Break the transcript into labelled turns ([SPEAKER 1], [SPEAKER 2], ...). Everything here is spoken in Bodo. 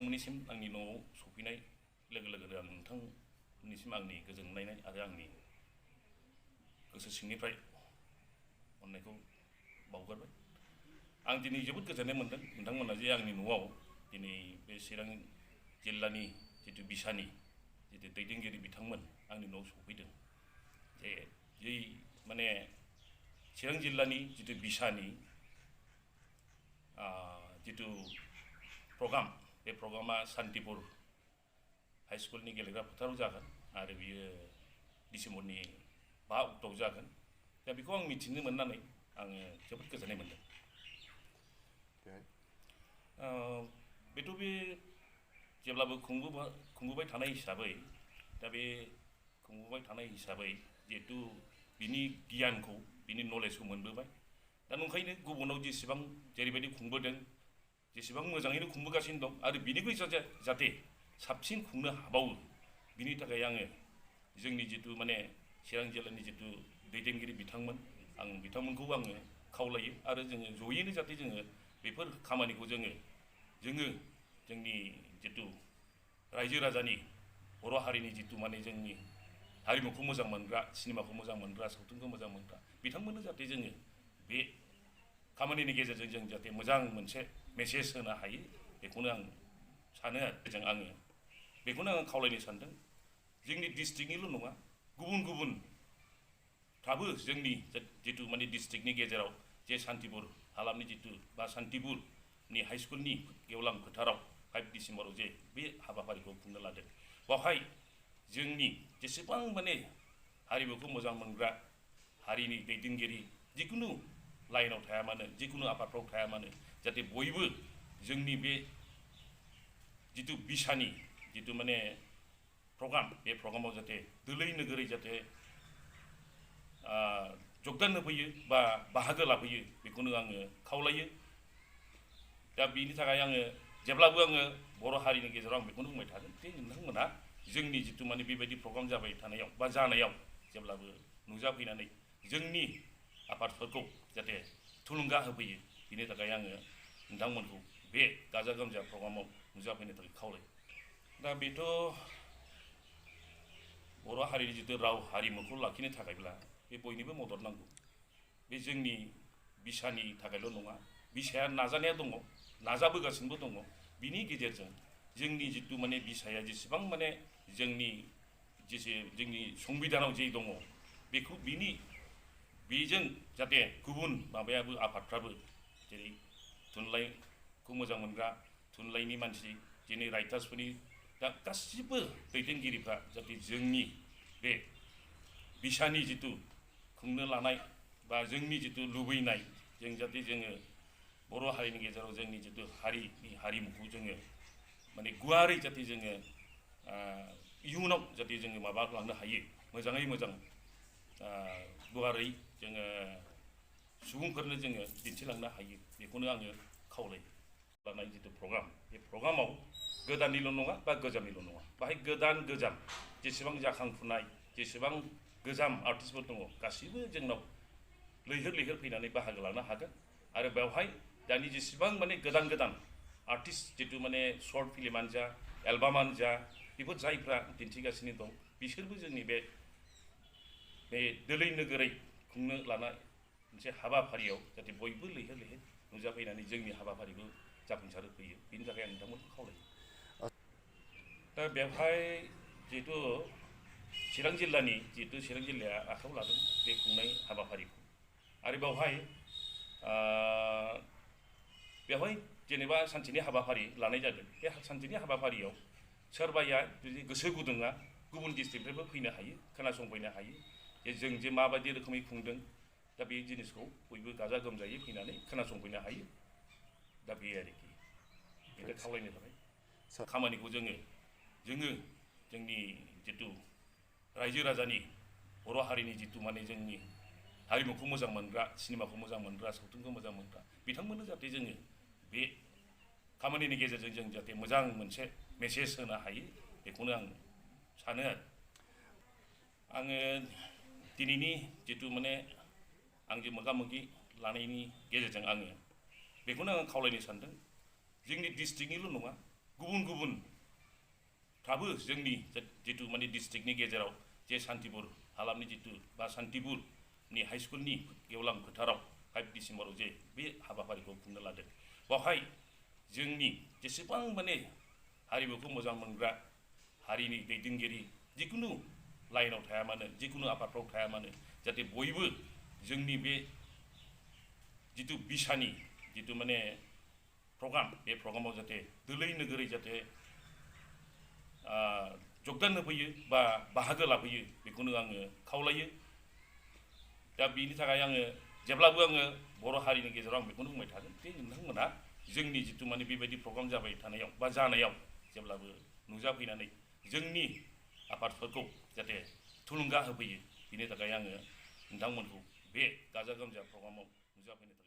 [SPEAKER 1] नोंथांमोननिसिम आंनि न'आव सफैनाय लोगो लोगोनो आं नोंथांमोननिसिम आंनि गोजोननाय आरो आंनि गोसो सिंनिफ्राय अननायखौ बावगारबाय। आं दिनै जोबोद गोजोननाय मोनदों नोंथांमोना जे आंनि न'आव दिनै बे चिरां जिल्लानि जितु बिसानि जितु दैदेनगिरि बिथांमोन आंनि न'आव सफैदों। जे माने चिरां जिल्लानि जितु बिसानि जितु प्रग्राम, बे प्रग्रामा सान्तिपुर हाई स्कुलनि गेलेग्रा फोथाराव जागोन आरो बियो डिसेम्बरनि 5 अक्ट'आव जागोन। दा बेखौ आं मिथिनो मोननानै आङो जोबोद गोजोननाय मोनदों। बेथ' बे जेब्लाबो खुंबोबाय थानाय हिसाबै, दा बे खुंबोबाय थानाय हिसाबै जिहेतु बिनि गियानखौ, बिनि नलेजखौ मोनबोबाय। दा नंखायनो गुबुनाव जेसेबां जेरैबायदि खुंबोदों, जेसेबां मोजाङैनो खुंबोगासिनो दं आरो बिनिख्रुइ जाहाथे साबसिन खुंनो हाबावो, बिनि थाखाय आङो जोंनि जितु माने चिरां जिल्लानि जितु दैदेनगिरि बिथांमोन, आं बिथांमोनखौ आङो खावलायो आरो जोङो जयैनो जाहाथे जोङो बेफोर खामानिखौ जोंनि जितु रायजो राजानि बर' हारिनि जितु माने जोंनि हारिमुखौ मोजां मोनग्रा, सिनेमाखौ मोजां मोनग्रा, सावथुनखौ मोजां मोनग्रा बिथांमोननो जाहाथे जोङो बे खामानिनि गेजेरजों जों जाहाथे मोजां मोनसे मेसेज होनो हायो, बेखौनो आं सानो आरो आङो बेखौनो आं खावलायनो सानदों। जोंनि डिस्ट्रिक्टनिल' नङा, गुबुनफ्राबो जोंनि जितु माने डिस्ट्रिक्टनि गेजेराव जे सान्तिपुर हालामनि जितु बा सान्तिपुरनि हाई स्कुलनि गेवलां फोथाराव 5 डिसेम्बराव जे बे हाबाफारिखौ खुंनो लादों, बेवहाय जोंनि जेसेबां माने हारिमुखौ मोजां मोनग्रा हारिनि दैदेनगिरि जिखुनु लाइनाव थाया मानो, जिखुनु आफादफ्राव थाया मानो, जाहाथे बयबो जोंनि बे जितु बिसानि जितु माने प्रग्राम, बे प्रग्रामाव जाहाथे दोलै नोगोरै जाहाथे जगदान होफैयो बा बाहागो लाफैयो, बेखौनो आङो खावलायो। दा बिनि थाखाय आङो जेब्लाबो आङो बर' हारिनि गेजेराव आं बेखौनो बुंबाय थागोन जे नोंथांमोना जोंनि जितु माने बेबायदि प्रग्राम जाबाय थानायाव बा जानायाव जेब्लाबो नुजाफैनानै जोंनि आफादफोरखौ जाहाथे थुलुंगा होफैयो, बिनि थाखाय आङो नोंथांमोनखौ बे गाजा गोमजा प्रग्रामाव नुजाफैनो थाखाय खावलायो। दा बेथ' बर' हारिनि जितु राव हारिमुखौ लाखिनो थाखायब्ला बे बयनिबो मदद नांगौ। बे जोंनि बिसानि थाखायल' नङा, बिसाया नाजानाया दङ, नाजाबोगासिनोबो दङ। बिनि गेजेरजों जोंनि जितु माने बिसाया जेसेबां माने जोंनि संबिधानाव जे दङ, बेखौ बेजों जाहाथे गुबुन माबायाबो आफादफ्राबो जेरै थुनलाइखौ मोजां मोनग्रा थुनलाइनि मानसि, दिनै राइटार्सफोरनि दा गासिबो दैदेनगिरिफ्रा जाहाथे जोंनि बे बिसानि जितु खुंनो लानाय बा जोंनि जितु लुबैनाय, जों जाहाथे जोङो बर' हारिनि गेजेराव जोंनि जितु हारिमुखौ जोङो माने गुवारै जाहाथे जोङो इयुनाव जाहाथे जोङो माबालांनो हायो, मोजाङै मोजां गुवारै जोङो सुबुंफोरनो जोङो दिन्थिलांनो हायो, बेखौनो आङो खावलायो। लानाय जितु प्रग्राम, बे प्रग्रामाव गोदाननिल' नङा बा गोजामनिल' नङा, बाहाय गोदान गोजाम जेसेबां जाखांफुनाय, जेसेबां गोजाम आर्टिस्टफोर दङ, गासैबो जोंनाव लैहोर फैनानै बाहागो लानो हागोन। आरो बेवहाय दानि जेसेबां माने गोदान आर्टिस्ट जितु माने शर्ट फिल्मानो जा, एलबामानो जा, बेफोर जायफ्रा दिन्थिगासिनो दं, बिसोरबो जोंनि बे दोलै नोगोरै खुंनो लानाय मोनसे हाबाफारियाव जाहाथे बयबो लैहोर नुजाफैनानै जोंनि हाबाफारिखौ जाफुंसार होफैयो, बिनि थाखाय आं नोंथांमोनखौ खावलायो। दा बेवहाय जिहेतु चिरां जिल्लाया आखायाव लादों बे खुंनाय हाबाफारिखौ, आरो बेवहाय जेनेबा सानसेनि हाबाफारि लानाय जादों। बे सानसेनि हाबाफारियाव सोरबाया जुदि गोसो गुदुङा गुबुन डिस्ट्रिक्टनिफ्रायबो फैनो हायो, खोनासंफैनो हायो जे जों जे माबायदि रोखोमै खुंदों। दा बे जिनिसखौ बयबो गाजा गोमजायै फैनानै खोनासंफैनो हायो। दा बे आरोखि बेखौ खावलायनो थाखाय खामानिखौ जोङो जोंनि जितु रायजो राजानि बर' हारिनि जितु माने जोंनि हारिमुखौ मोजां मोनग्रा, सिनेमाखौ मोजां मोनग्रा, सावथुनखौ मोजां मोनग्रा बिथांमोननो जाहाथे जोङो बे खामानिनि गेजेरजों जों जाहाथे मोजां मोनसे मेसेज होनो हायो, बेखौनो आं सानो आङो दिनैनि जितु माने आंजों मोगा मोगि लानायनि गेजेरजों आङो बेखौनो खावलायनो सानदों। जोंनि डिस्ट्रिक्टनिल' नङा, गुबुन फ्राबो जोंनि जितु माने डिस्ट्रिक्टनि गेजेराव जे सान्तिपुर हालामनि जितु बा सान्तिपुरनि हाई स्कुलनि गेवलां फोथाराव 5 डिसेम्बराव जे बे हाबाफारिखौ खुंनो लादों बावहाय जोंनि जेसेबां माने हारिमुखौ मोजां मोनग्रा हारिनि दैदेनगिरि जिकुनु लाइनाव थाया मानो जिकुनु आफादफ्राव थाया मानो जाहाथे बयबो जोंनि बे जितु बिसानि जितु माने प्रग्राम बे प्रग्रामाव जाहाथे दोलै नोगोरै जाहाथे जगदान होफैयो बा बाहागो लाफैयो बेखौनो आङो खावलायो दा बिनि थाखाय आङो जेब्लाबो आङो बर' हारिनि गेजेराव आं बेखौनो बुंबाय थागोन जे नोंथांमोना जोंनि जितु माने बेबायदि प्रग्राम जाबाय थानायाव बा जानायाव जेब्लाबो नुजाफैनानै जोंनि आफादफोरखौ जाहाथे थुलुंगा होफैयो बिनि थाखाय आङो नोंथांमोनखौ बे गाजा गोमजा प्रग्रामाव नुजाफैनो थाखाय